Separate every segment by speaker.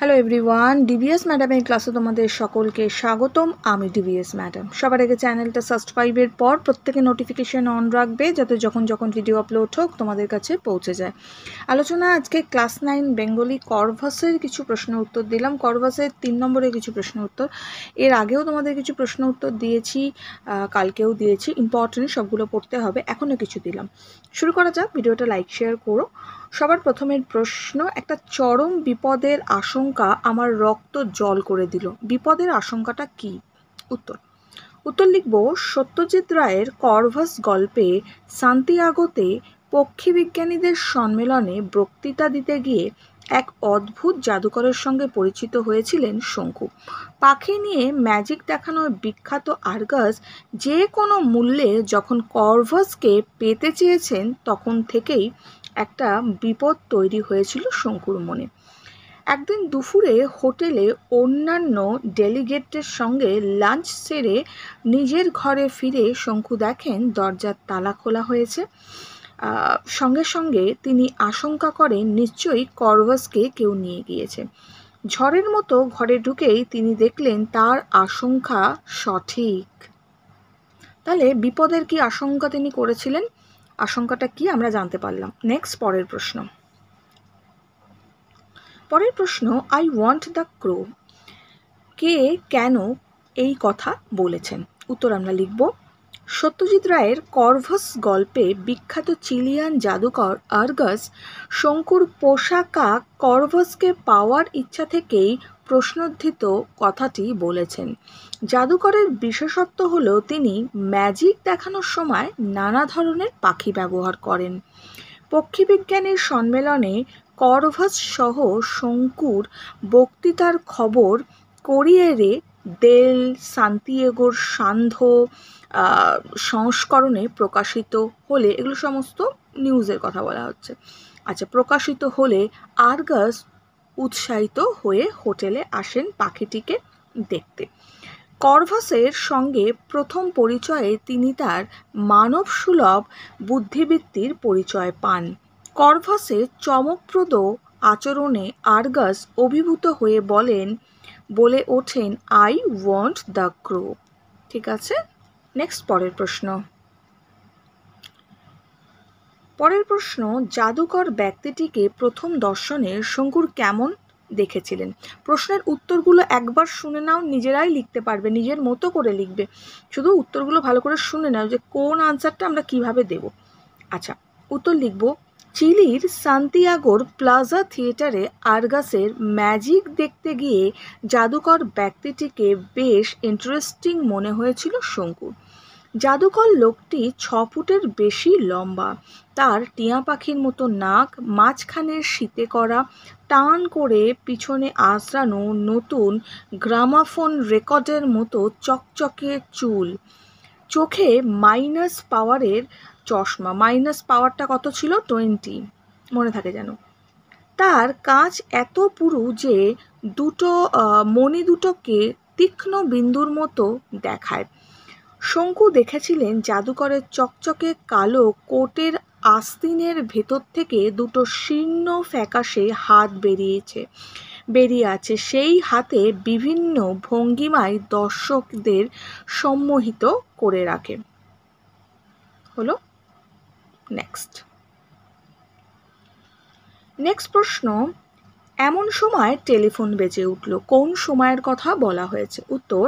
Speaker 1: Hello everyone, DBS ম্যাডামের ক্লাসে তোমাদের সকলকে স্বাগতম। আমি ডিবিএস ম্যাডাম। সবার আগে চ্যানেলটা সাবস্ক্রাইবের পর প্রত্যেকে নোটিফিকেশন অন রাখবে, যাতে যখন যখন ভিডিও আপলোড হোক তোমাদের কাছে পৌঁছে যায়। আলোচনা আজকে ক্লাস 9 বেঙ্গলি করভাসের কিছু প্রশ্ন উত্তর দিলাম। করভাসের 3 নম্বরের কিছু প্রশ্ন উত্তর। এর আগেও তোমাদের কিছু প্রশ্ন উত্তর দিয়েছি, কালকেও দিয়েছি। ইম্পর্টেন্ট, সবগুলো পড়তে হবে। এখনও কিছু দিলাম। শুরু করা যাক। ভিডিওটা লাইক শেয়ার করো। সবার প্রথমের প্রশ্ন, একটা চরম বিপদের আশঙ্কা আমার রক্ত জল করে দিল। বিপদের আশঙ্কাটা কি? উত্তর লিখব, সত্যজিৎ রায়ের করভাস গল্পে সান্তিয়াগোতে পক্ষী বিজ্ঞানীদের সম্মেলনে বক্তৃতা দিতে গিয়ে এক অদ্ভুত জাদুকরের সঙ্গে পরিচিত হয়েছিলেন শঙ্কু। পাখি নিয়ে ম্যাজিক দেখানোর বিখ্যাত আর্গাস যে কোনো মূল্যে যখন করভাসকে পেতে চেয়েছেন, তখন থেকেই একটা বিপদ তৈরি হয়েছিল শঙ্কুর মনে। একদিন দুপুরে হোটেলে অন্যান্য ডেলিগেটদের সঙ্গে লাঞ্চ সেরে নিজের ঘরে ফিরে শঙ্কু দেখেন দরজার তালা খোলা হয়েছে। সঙ্গে সঙ্গে তিনি আশঙ্কা করেন নিশ্চয়ই করভাসকে কেউ নিয়ে গিয়েছে। ঝড়ের মতো ঘরে ঢুকেই তিনি দেখলেন তার আশঙ্কা সঠিক। তাহলে বিপদের কি আশঙ্কা তিনি করেছিলেন, আশঙ্কাটা কি আমরা জানতে পারলাম। নেক্সট, পরের প্রশ্ন, আই ওয়ান্ট দ্য ক্রো। কে কেন এই কথা বলেছেন? উত্তর আমরা লিখব, সত্যজিৎ রায়ের করভাস গল্পে বিখ্যাত চিলিয়ান জাদুকর আর্গাস শঙ্কুর পোষা কাক করভাসকে পাওয়ার ইচ্ছা থেকেই প্রশ্নোদ্ধৃত কথাটি বলেছেন। জাদুকরের বিশেষত্ব হলো তিনি ম্যাজিক দেখানোর সময় নানা ধরনের পাখি ব্যবহার করেন। পক্ষীবিজ্ঞানীর সম্মেলনে করভাস সহ শঙ্কুর বক্তৃতার খবর কোরিয়েরে দেল সান্তিয়াগোর সান্ধ্য সংস্করণে প্রকাশিত হলে, এগুলো সমস্ত নিউজের কথা বলা হচ্ছে। আচ্ছা, প্রকাশিত হলে আর্গাস উৎসাহিত হয়ে হোটেলে আসেন পাখিটিকে দেখতে। করভাসের সঙ্গে প্রথম পরিচয়ে তিনি তার মানবসুলভ বুদ্ধিবৃত্তির পরিচয় পান। করভাসের চমকপ্রদ আচরণে আর্গাস অভিভূত হয়ে বলে ওঠেন, আই ওয়ান্ট দ্য ক্রো। ঠিক আছে, নেক্সট, পরের প্রশ্ন, জাদুকর ব্যক্তিটিকে প্রথম দর্শনে শঙ্কুর কেমন দেখেছিলেন? প্রশ্নের উত্তরগুলো একবার শুনে নাও, নিজেরাই লিখতে পারবে, নিজের মতো করে লিখবে। শুধু উত্তরগুলো ভালো করে শুনে নাও যে কোন আনসারটা আমরা কিভাবে দেব। আচ্ছা, উত্তর লিখব, চিলির সান্তিয়াগোর প্লাজা থিয়েটারে আর্গাসের ম্যাজিক দেখতে গিয়ে জাদুকর ব্যক্তিটিকে বেশ ইন্টারেস্টিং মনে হয়েছিল শঙ্কুর। জাদুকর লোকটি 6 ফুটের বেশি লম্বা, তার টিয়া পাখির মতো নাক, মাঝখানের শীতে করা টান করে পিছনে আঁচড়ানো নতুন গ্রামাফোন রেকর্ডের মতো চকচকে চুল, চোখে মাইনাস পাওয়ারের চশমা। মাইনাস পাওয়ারটা কত ছিল? 20, মনে থাকে যেন। তার কাঁচ এত পুরু যে মণি দুটোকে তীক্ষ্ণ বিন্দুর মতো দেখায়। শঙ্কু দেখেছিলেন জাদুকরের চকচকে কালো কোটের আস্তিনের ভেতর থেকে দুটো শীর্ণ ফ্যাকাশে হাত বেরিয়ে আছে। সেই হাতে বিভিন্ন ভঙ্গিমায় দর্শকদের সম্মোহিত করে রাখে। হলো নেক্সট প্রশ্ন, এমন সময় টেলিফোন বেজে উঠল। কোন সময়ের কথা বলা হয়েছে? উত্তর,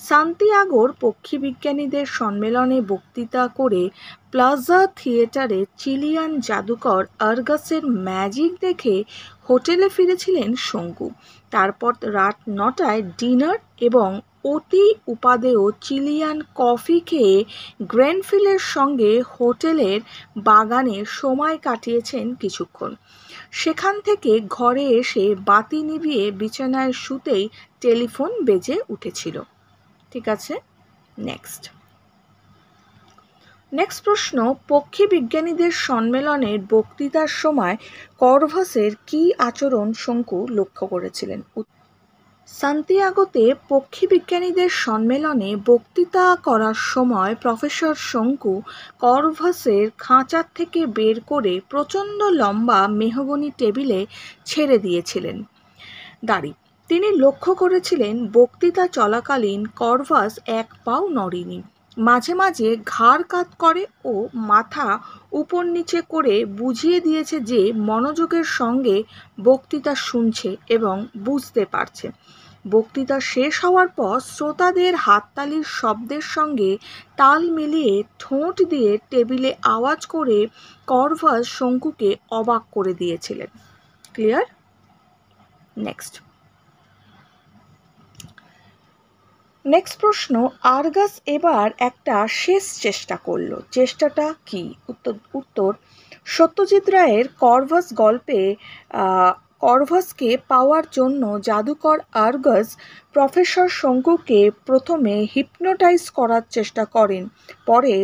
Speaker 1: সান্তিয়াগোর পক্ষী বিজ্ঞানীদের সম্মেলনে বক্তৃতা করে প্লাজা থিয়েটারে চিলিয়ান জাদুকর আর্গাসের ম্যাজিক দেখে হোটেলে ফিরেছিলেন শঙ্কু। তারপর রাত 9টায় ডিনার এবং অতি উপাদেয় চিলিয়ান কফি খেয়ে গ্রেনফিলের সঙ্গে হোটেলের বাগানে সময় কাটিয়েছেন কিছুক্ষণ। সেখান থেকে ঘরে এসে বাতি নিভিয়ে বিছানায় শুতেই টেলিফোন বেজে উঠেছিল। ঠিক আছে, নেক্সট প্রশ্ন, পক্ষী বিজ্ঞানীদের সম্মেলনের বক্তৃতার সময় করভাসের কী আচরণ শঙ্কু লক্ষ্য করেছিলেন? সান্তিয়াগোতে পক্ষী বিজ্ঞানীদের সম্মেলনে বক্তৃতা করার সময় প্রফেসর শঙ্কু করভাসের খাঁচার থেকে বের করে প্রচণ্ড লম্বা মেহগনি টেবিলে ছেড়ে দিয়েছিলেন। দাঁড়ি। তিনি লক্ষ্য করেছিলেন বক্তৃতা চলাকালীন কর্ভাস এক পাও নড়েনি। মাঝে মাঝে ঘাড় কাত করে ও মাথা উপর নিচে করে বুঝিয়ে দিয়েছে যে মনোযোগের সঙ্গে বক্তৃতা শুনছে এবং বুঝতে পারছে। বক্তৃতা শেষ হওয়ার পর শ্রোতাদের হাততালির শব্দের সঙ্গে তাল মিলিয়ে ঠোঁট দিয়ে টেবিলে আওয়াজ করে কর্ভাস শঙ্কুকে অবাক করে দিয়েছিলেন। ক্লিয়ার? নেক্সট প্রশ্ন, আর্গাস এবার একটা শেষ চেষ্টা করলো। চেষ্টাটা কি? উত্তর সত্যজিৎ রায়ের কর্ভাস গল্পে কর্ভাসকে পাওয়ার জন্য জাদুকর আর্গাস প্রফেসর শঙ্কুকে প্রথমে হিপনোটাইজ করার চেষ্টা করেন, পরে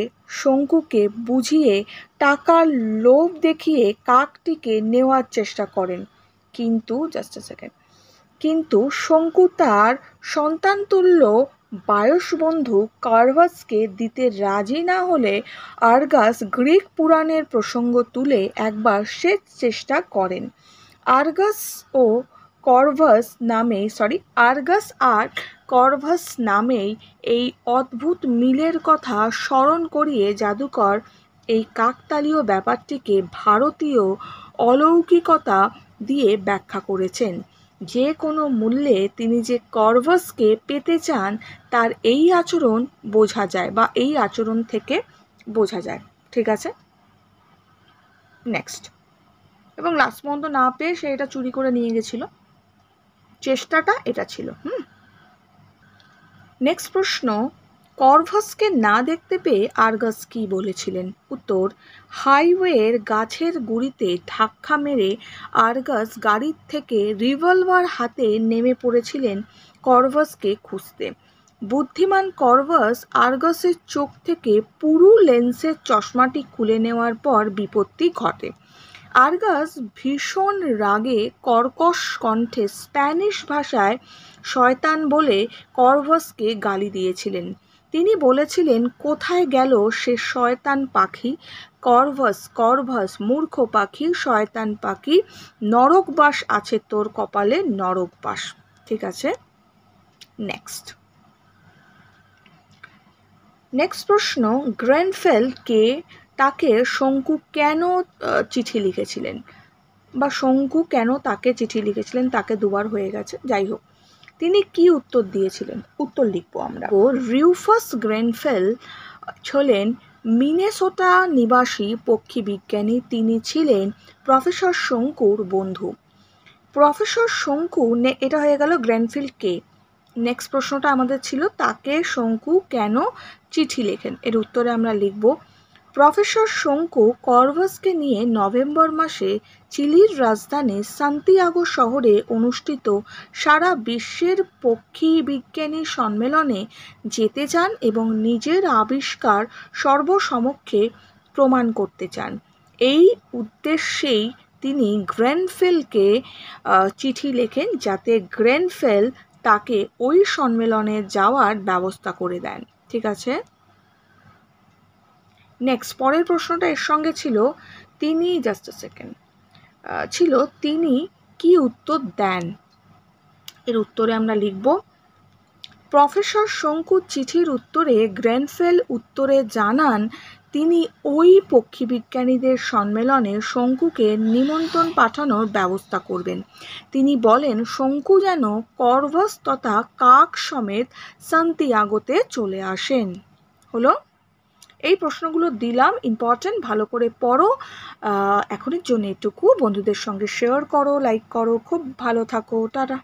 Speaker 1: শঙ্কুকে বুঝিয়ে টাকার লোভ দেখিয়ে কাকটিকে নেওয়ার চেষ্টা করেন। কিন্তু শঙ্কু তার সন্তানতুল্য বায়সবন্ধু কর্ভাসকে দিতে রাজি না হলে আর্গাস গ্রিক পুরাণের প্রসঙ্গ তুলে একবার শেষ চেষ্টা করেন। আর্গাস আর কর্ভাস নামেই এই অদ্ভুত মিলের কথা স্মরণ করিয়ে জাদুকর এই কাকতালীয় ব্যাপারটিকে ভারতীয় অলৌকিকতা দিয়ে ব্যাখ্যা করেছেন। যে কোনো মূল্যে তিনি যে কর্ভাসকে পেতে চান তার এই আচরণ বোঝা যায়, বা এই আচরণ থেকে বোঝা যায়। ঠিক আছে? নেক্সট, এবং লাস্ট পর্যন্ত না পেয়ে সে এটা চুরি করে নিয়ে গেছিল। চেষ্টাটা এটা ছিল। নেক্সট প্রশ্ন, কর্ভাসকে না দেখতে পেয়ে আর্গাস কি বলেছিলেন? উত্তর, হাইওয়ের গাছের গুঁড়িতে ধাক্কা মেরে আর্গাস গাড়ির থেকে রিভলভার হাতে নেমে পড়েছিলেন কর্ভাসকে খুঁজতে। বুদ্ধিমান কর্ভাস আর্গাসের চোখ থেকে পুরু লেন্সের চশমাটি খুলে নেওয়ার পর বিপত্তি ঘটে। আর্গাস ভীষণ রাগে কর্কশ কণ্ঠে স্প্যানিশ ভাষায় শয়তান বলে কর্ভাসকে গালি দিয়েছিলেন। তিনি বলেছিলেন, কোথায় গেল সে শয়তান পাখি? কর্ভাস মূর্খ পাখি, শয়তান পাখি, নরকবাস আছে তোর কপালে, নরকবাস। ঠিক আছে? নেক্সট প্রশ্ন, গ্রেনফেল কে? তাকে শঙ্কু কেন চিঠি লিখেছিলেন, বা শঙ্কু কেন তাকে চিঠি লিখেছিলেন? তাকে দুবার হয়ে গেছে, যাই হোক। তিনি কি উত্তর দিয়েছিলেন? উত্তর লিখবো আমরা। রিউফাস গ্রেনফেল হলেন মিনেসোটা নিবাসী পক্ষী বিজ্ঞানী। তিনি ছিলেন প্রফেসর শঙ্কুর বন্ধু। প্রফেসর শঙ্কু, এটা হয়ে গেল গ্রেনফেল কে। নেক্সট প্রশ্নটা আমাদের ছিল, তাকে শঙ্কু কেন চিঠি লেখেন? এর উত্তরে আমরা লিখব, প্রফেসর শঙ্কু কর্ভাসকে নিয়ে নভেম্বর মাসে চিলির রাজধানী সান্তিয়াগো শহরে অনুষ্ঠিত সারা বিশ্বের পক্ষী বিজ্ঞানী সম্মেলনে যেতে চান এবং নিজের আবিষ্কার সর্বসমক্ষে প্রমাণ করতে চান। এই উদ্দেশ্যেই তিনি গ্রেনফেলকে চিঠি লেখেন, যাতে গ্রেনফেল তাকে ওই সম্মেলনে যাওয়ার ব্যবস্থা করে দেন। ঠিক আছে? নেক্সট, পরের প্রশ্নটা এর সঙ্গে ছিল, তিনি কি উত্তর দেন? এর উত্তরে আমরা লিখব, প্রফেসর শঙ্কুর চিঠির উত্তরে গ্রেনফেল উত্তরে জানান তিনি ওই পক্ষীবিজ্ঞানীদের সম্মেলনে শঙ্কুকে নিমন্ত্রণ পাঠানোর ব্যবস্থা করবেন। তিনি বলেন শঙ্কু যেন কর্ভাস তথা কাক সমেত সান্তিয়াগোতে চলে আসেন। হলো? এই প্রশ্নগুলো দিলাম, ইম্পর্টেন্ট, ভালো করে পড়ো। এখনের জন্য এটুকু। বন্ধুদের সঙ্গে শেয়ার করো, লাইক করো। খুব ভালো থাকো, টাটা।